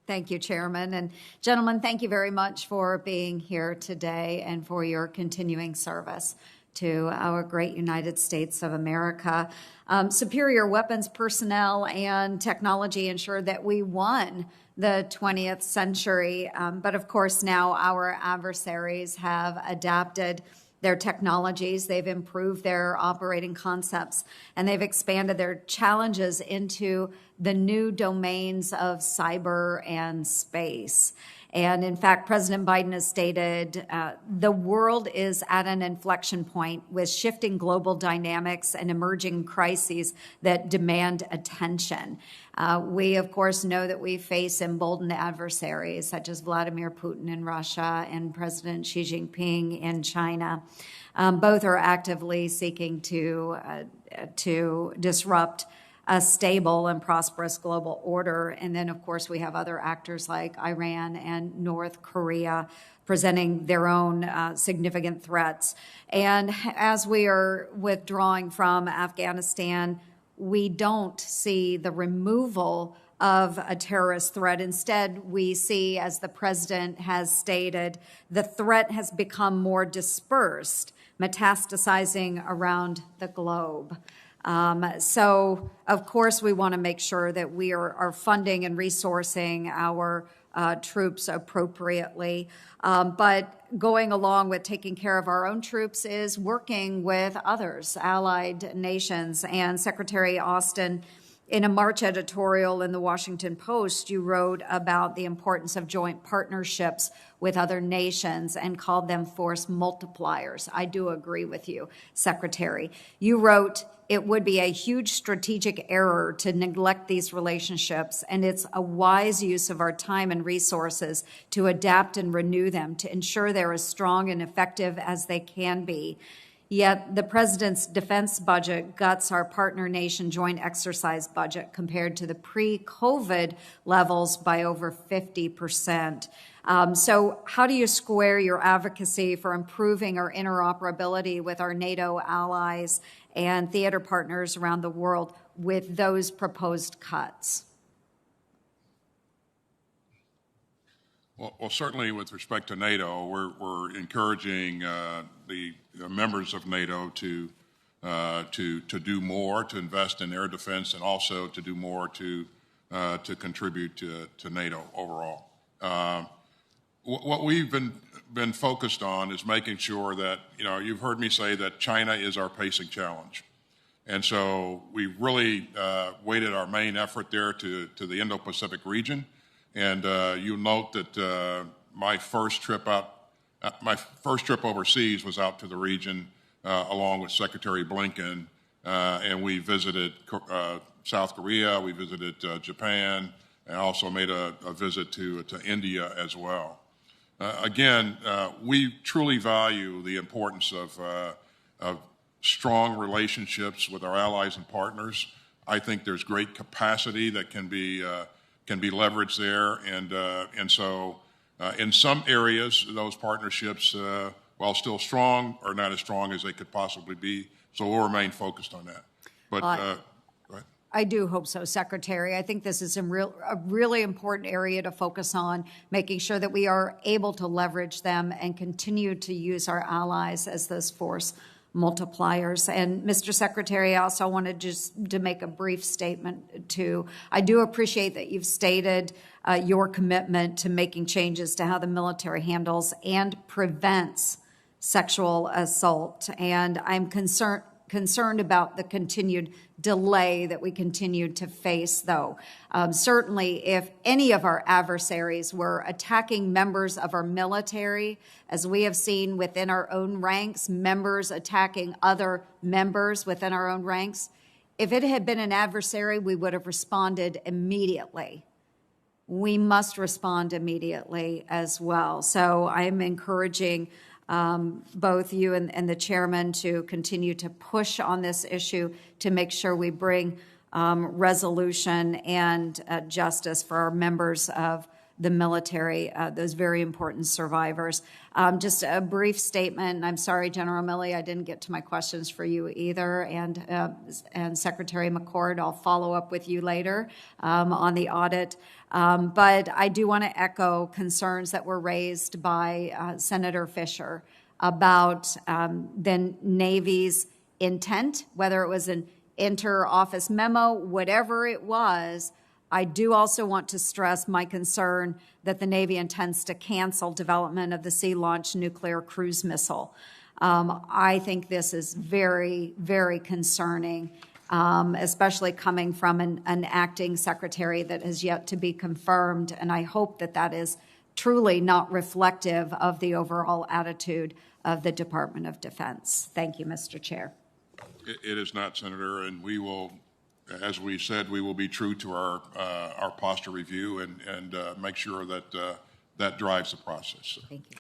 Thank you, Chairman. And gentlemen, thank you very much for being here today and for your continuing service to our great United States of America. Superior weapons personnel and technology ensured that we won the 20th century. But of course, now our adversaries have adapted their technologies, they've improved their operating concepts, and they've expanded their challenges into the new domains of cyber and space. And in fact, President Biden has stated the world is at an inflection point with shifting global dynamics and emerging crises that demand attention. We, of course, know that we face emboldened adversaries such as Vladimir Putin in Russia and President Xi Jinping in China. Both are actively seeking to disrupt a stable and prosperous global order. And then, of course, we have other actors like Iran and North Korea presenting their own significant threats. And as we are withdrawing from Afghanistan, we don't see the removal of a terrorist threat. Instead, we see, as the president has stated, the threat has become more dispersed, metastasizing around the globe. So, of course, we want to make sure that we are funding and resourcing our troops appropriately. But going along with taking care of our own troops is working with others, allied nations. And Secretary Austin, in a March editorial in the Washington Post, you wrote about the importance of joint partnerships with other nations and called them force multipliers. I do agree with you, Secretary. You wrote, it would be a huge strategic error to neglect these relationships, and it's a wise use of our time and resources to adapt and renew them to ensure they're as strong and effective as they can be. Yet the president's defense budget guts our partner nation joint exercise budget compared to the pre-COVID levels by over 50%. So how do you square your advocacy for improving our interoperability with our NATO allies and theater partners around the world with those proposed cuts? Well, certainly with respect to NATO, we're encouraging the members of NATO to do more, to invest in their defense, and also to do more to contribute to NATO overall. What we've been focused on is making sure that, you've heard me say that China is our pacing challenge. And so we really weighted our main effort there to the Indo-Pacific region. And you'll note that my first trip overseas was out to the region along with Secretary Blinken, and we visited South Korea, we visited Japan, and also made a visit to India as well. Again, we truly value the importance of strong relationships with our allies and partners. I think there's great capacity that can be leveraged there, and so in some areas, those partnerships, while still strong, are not as strong as they could possibly be. So we'll remain focused on that. But go ahead. I do hope so, Secretary. I think this is a really important area to focus on, making sure that we are able to leverage them and continue to use our allies as those force multipliers. And Mr. Secretary, I also wanted just to make a brief statement too. I do appreciate that you've stated your commitment to making changes to how the military handles and prevents sexual assault. And I'm concerned about the continued delay that we continue to face, though. Certainly, if any of our adversaries were attacking members of our military, as we have seen within our own ranks, members attacking other members within our own ranks, if it had been an adversary, we would have responded immediately. We must respond immediately as well. So I'm encouraging both you and the chairman to continue to push on this issue to make sure we bring resolution and justice for our members of the military, those very important survivors. Just a brief statement. I'm sorry, General Milley, I didn't get to my questions for you either. And Secretary McCord, I'll follow up with you later on the audit. But I do want to echo concerns that were raised by Senator Fisher about the Navy's intent, whether it was an inter-office memo, whatever it was. I do also want to stress my concern that the Navy intends to cancel development of the Sea-Launched Nuclear Cruise Missile. I think this is very, very concerning, especially coming from an acting secretary that has yet to be confirmed, and I hope that that is truly not reflective of the overall attitude of the Department of Defense. Thank you, Mr. Chair. It is not, Senator, and we will, as we said, we will be true to our posture review and make sure that that drives the process. Thank you.